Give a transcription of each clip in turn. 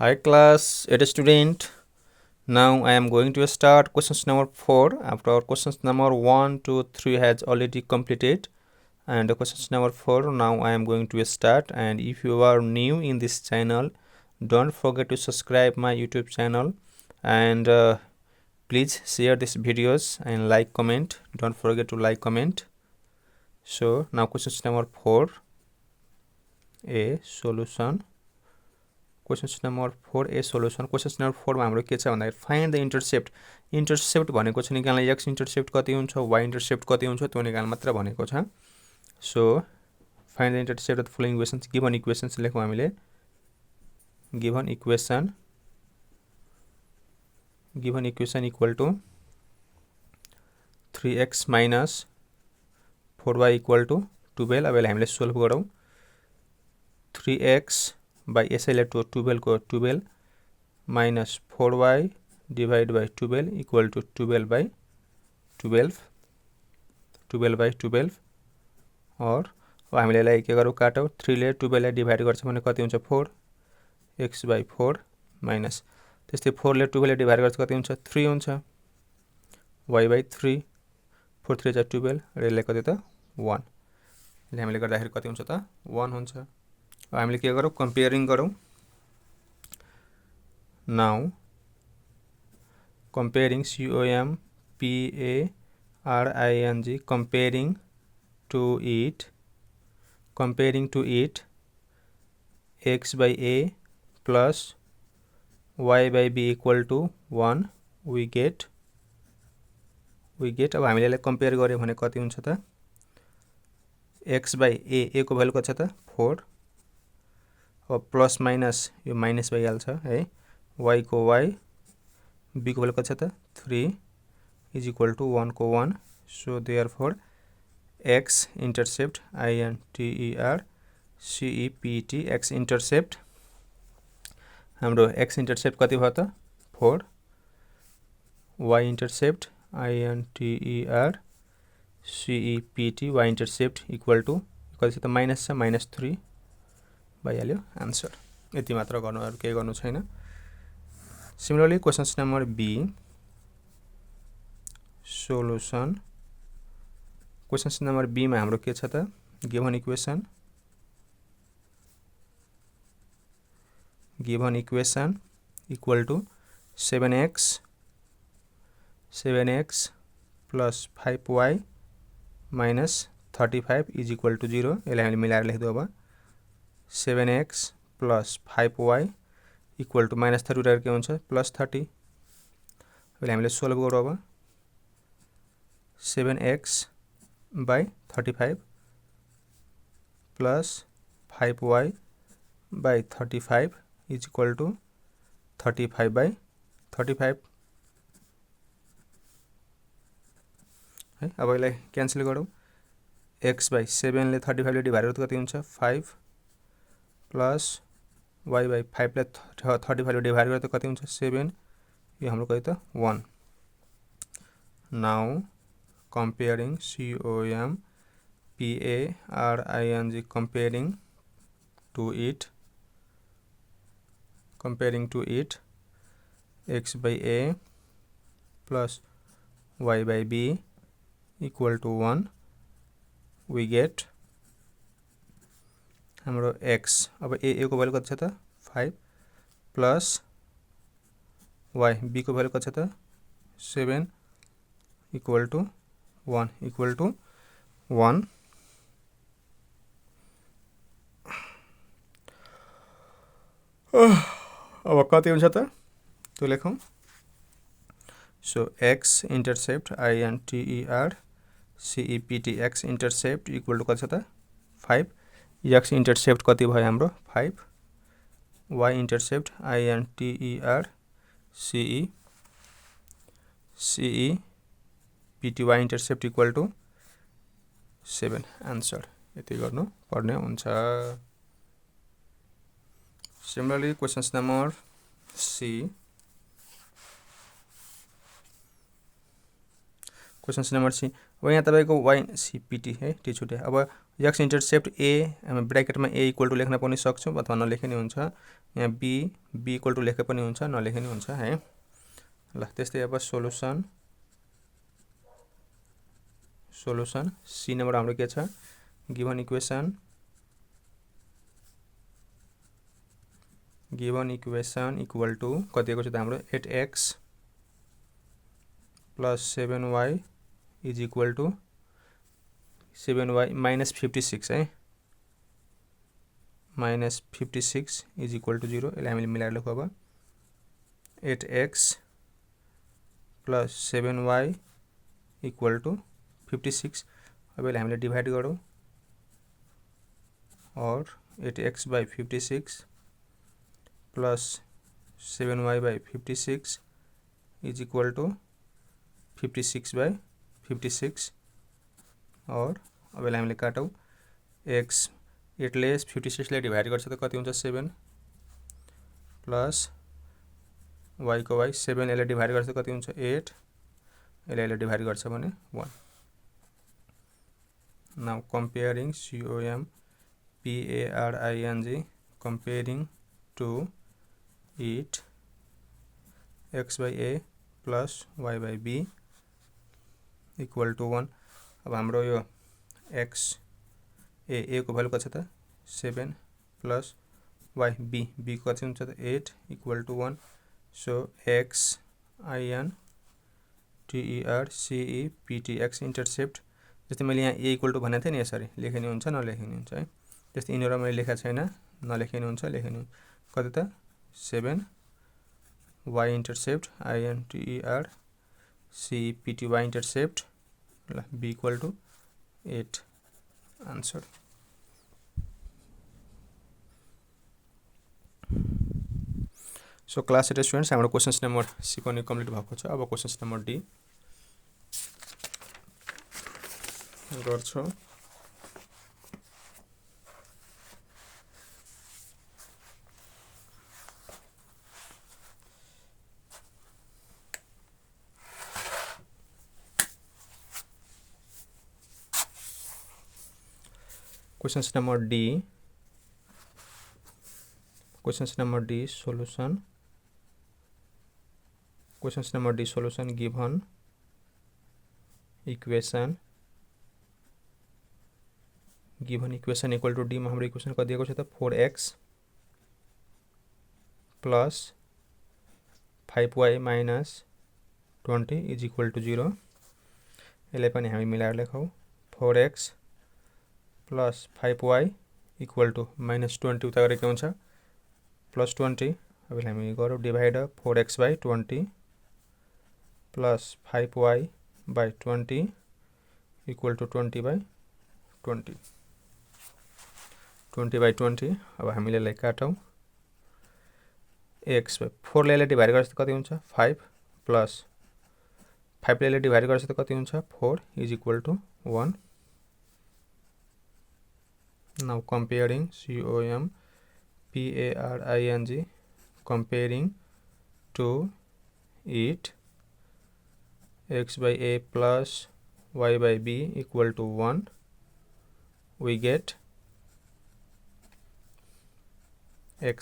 Hi class, it is student. Now I am going to start questions number 4 after our questions number 1, 2, 3 has already completed, and the questions number 4 now I am going to start. And if you are new in this channel, don't forget to subscribe my YouTube channel, and please share these videos and like, comment. Don't forget to like, comment. So now questions number 4, a solution. Questions number 4 a solution. Questions number 4 मा हाम्रो के छ भन्दा find the intercept. Intercept भनेको चाहिँ निकाल्न x intercept कति हुन्छ, वाइ इन्टरसेप्ट कति हुन्छ त्यो निकाल्न मात्र भनेको छ. So find the intercept of following equations. Given equations लेखौँ हामीले. Given equation equal to 3x minus 4y equal to 12. अब यसलाई हामीले सोल्भ गरौँ. 3x by यसैले 12 को 12 minus 4y divided by 12 equal to 12 by 12 by 12 और अब हामीले यसलाई के गरौँ काटौँ. 3 ले 12 लाई डिभाइड गर्छ भने कति हुन्छ 4 x by 4 माइनस त्यस्तै 4 ले 12 लाई डिभाइड गर्छ कति हुन्छ 3 हुन्छ y by 3 4 3 जा 12 र यसलाई कति त 1. यसले हामीले गर्दाखेरि कति हुन्छ त 1 हुन्छ. हामीले के गरौँ कम्पेयरिङ गरौँ. Now comparing COMPARING comparing to it x by a plus y by b equal to 1 we get अब हामीले यसलाई कम्पेयर गर्यो भने कति हुन्छ त x by a को भ्यालु कति छ त 4. अब प्लस माइनस यो माइनस भइहाल्छ है. y को y b को भ्यालु कति छ त 3 इज इक्वल टु 1 को 1. So therefore x intercept INTERCEPT x intercept हाम्रो x इन्टरसेप्ट कति भयो त 4. y intercept INTERCEPT y intercept equal to कति छ त माइनस छ -3 भइहाल्यो आन्सर. यति मात्र गर्नु, अरु केही गर्नु छैन. Similarly questions number B solution. Questions number B मा हाम्रो के छ त given equation equal to 7x plus 5y minus 35 is equal to 0. यसलाई हामीले मिलाएर लेख्दौ. अब 7x plus 5y equal to minus 30 उठाएर के हुन्छ प्लस 30. अहिले हामीले सोल्भ गरौँ. अब 7x by 35 plus 5y by 35 is equal to 35 by 35 है. अब यसलाई क्यान्सल गरौँ. x by 7 ले 35 ले डिभाइड गर्दा कति हुन्छ 5 प्लस y by 5 ले 35 ले डिभाइड गर्दा कति हुन्छ 7. यो हाम्रो कति त 1. Now comparing COMPARING comparing to it x by a plus y by b equal to 1 we get हाम्रो x. अब a को भ्यालु कति छ त 5 प्लस y b को भ्यालु कति छ त 7 इक्वल टु 1 अब कति हुन्छ त त्यो लेखौँ. So x intercept INTERCEPT x intercept equal to कति छ त 5. x इन्टरसेप्ट कति भयो हाम्रो 5. y intercept INTERCEPT y intercept equal to 7 answer. यति गर्नु पर्ने हुन्छ. Similarly questions number C. Questions number C. अब यहाँ तपाईको y CPT है टी छुटे. अब एक्स इन्टरसेप्ट ए हामी ब्राकेटमा ए इक्वल टु लेख्न पनि सक्छौँ अथवा नलेखे नि हुन्छ। यहाँ बी इक्वल टु लेखे पनि हुन्छ नलेखे नि हुन्छ है। ल त्यस्तै अब सोलुसन सी नम्बर हाम्रो के छ गिभन इक्वेसन इक्वल टु कति दिएको छ त हाम्रो 8x plus 7y is equal to 7y minus 56 है माइनस 56 इज इक्वल टु 0। यसलाई हामीले मिलाएर लेखौँ अब 8x plus 7y equal to 56। अब यसलाई हामीले डिभाइड गरौँ और 8x by 56 plus 7y by 56 is equal to 56 by 56 और अब यसलाई हामीले काटौँ x 8 ले 56 ले डिभाइड गर्छ त कति हुन्छ 7 प्लस y को y 7 यसले डिभाइड गर्छ कति हुन्छ 8 यसले डिभाइड गर्छ भने 1। Now comparing COMPARING comparing to it x by a plus y by b equal to 1। अब हाम्रो यो x a को भ्यालु कति छ त 7 प्लस y b को कति हुन्छ त 8 equal to 1। So x INTERCEPT x intercept जस्तै मैले यहाँ a इक्वल टु भनेको थिएँ नि यसरी लेखे नि हुन्छ नलेखे नि हुन्छ है। त्यस्तै यिनीहरू मैले लेखेको छैन नलेखे नि हुन्छ लेखे नि कति त 7 y intercept INTERCEPT y intercept ल b equal to 8 answer. So class 8 students हाम्रो क्वेशन्स नम्बर सी पनि कम्प्लिट भएको छ। अब क्वेशन्स नम्बर डी गर्छौँ। Questions number D solution questions number D solution given equation equal to D मा हाम्रो equation कति दिएको छ त 4x plus 5y minus 20 is equal to 0। यसलाई पनि हामी मिलाएर लेखौँ 4x plus 5y equal to minus 20 उता गरेको हुन्छ प्लस 20। अब हामी गरौँ divide 4x by 20 plus 5y by 20 equal to 20 by 20 by 20। अब हामीले यसलाई काटौँ x बाई 4 ले डिभाइड गर्छ त कति हुन्छ 5 प्लस 5 ले डिभाइड गर्छ त कति हुन्छ 4 is equal to 1। Now comparing COMPARING comparing to it x by a plus y by b equal to 1 we get x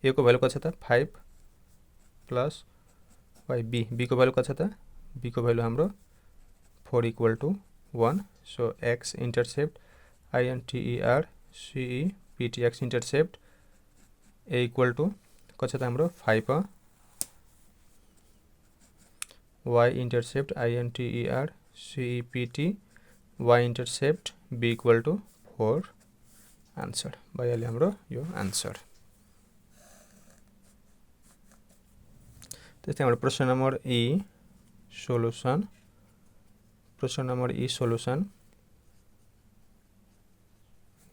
a को भ्यालु कति छ त 5 प्लस y b को भ्यालु कति छ त b को भ्यालु हाम्रो 4 equal to 1। So x intercept INTERCEPT x intercept a equal to कति छ त हाम्रो 5 y intercept INTERCEPT y intercept b equal to 4 answer भइहाल्यो हाम्रो यो आन्सर। त्यस्तै हाम्रो प्रश्न number E solution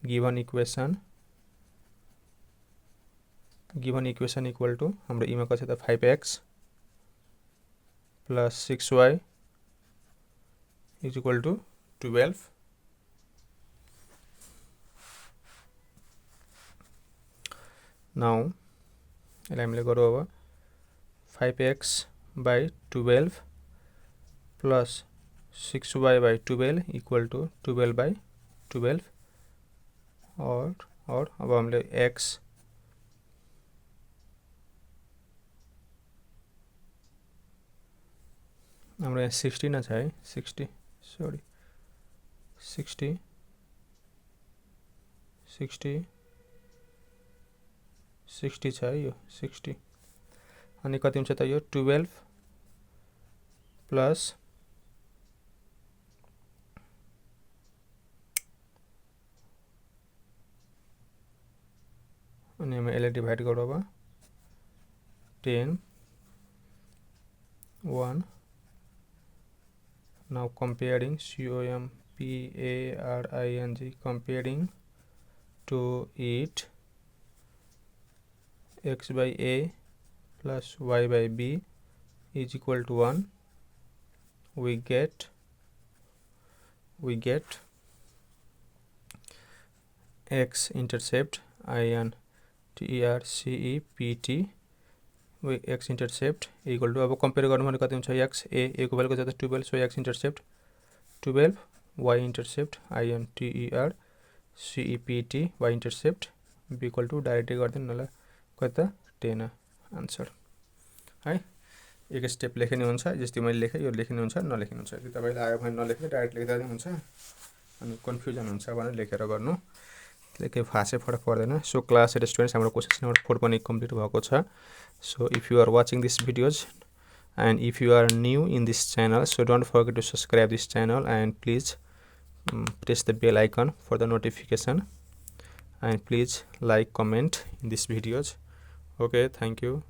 given equation equal to हाम्रो ईमा कति छ त 5x plus 6y is equal to 12। Now यसलाई हामीले गरौँ अब 5x by 12 plus 6y by 12 equal to 12 by 12 और अब हामीले x हाम्रो यहाँ 60 नै छ है 60 सरी 60 60 60 छ है यो 60 अनि कति हुन्छ त यो 12 प्लस अनि हामी यसलाई डिभाइड गरौँ अब 10 1 now comparing comparing comparing to it x by a plus y by b is equal to 1 we get x intercept intercept x intercept equal to अब कंपेयर गर्नु भने कति हुन्छ x a को भ्यालु कति छ 12 so x intercept 12 y intercept intercept y intercept be equal to directly गर्दिनु होला कति त 10 आन्सर है एक स्टेप लेख्नु हुन्छ जस्तै मैले लेखे यो लेख्नु हुन्छ नलेख्नु हुन्छ यदि तपाईलाई आयो भने नलेख्नु डाइरेक्ट लेख्दा पनि हुन्छ अनि कन्फ्युजन हुन्छ भने लेखेर गर्नु लेखे फासे फरक पर्दैन सो क्लास स्टुडेन्ट्स हाम्रो क्वेशन नम्बर 4 पनि कम्प्लिट भएको छ so if you are watching these videos and if you are new in this channel so don't forget to subscribe this channel and please press the bell icon for the notification and please like comment in these videos okay thank you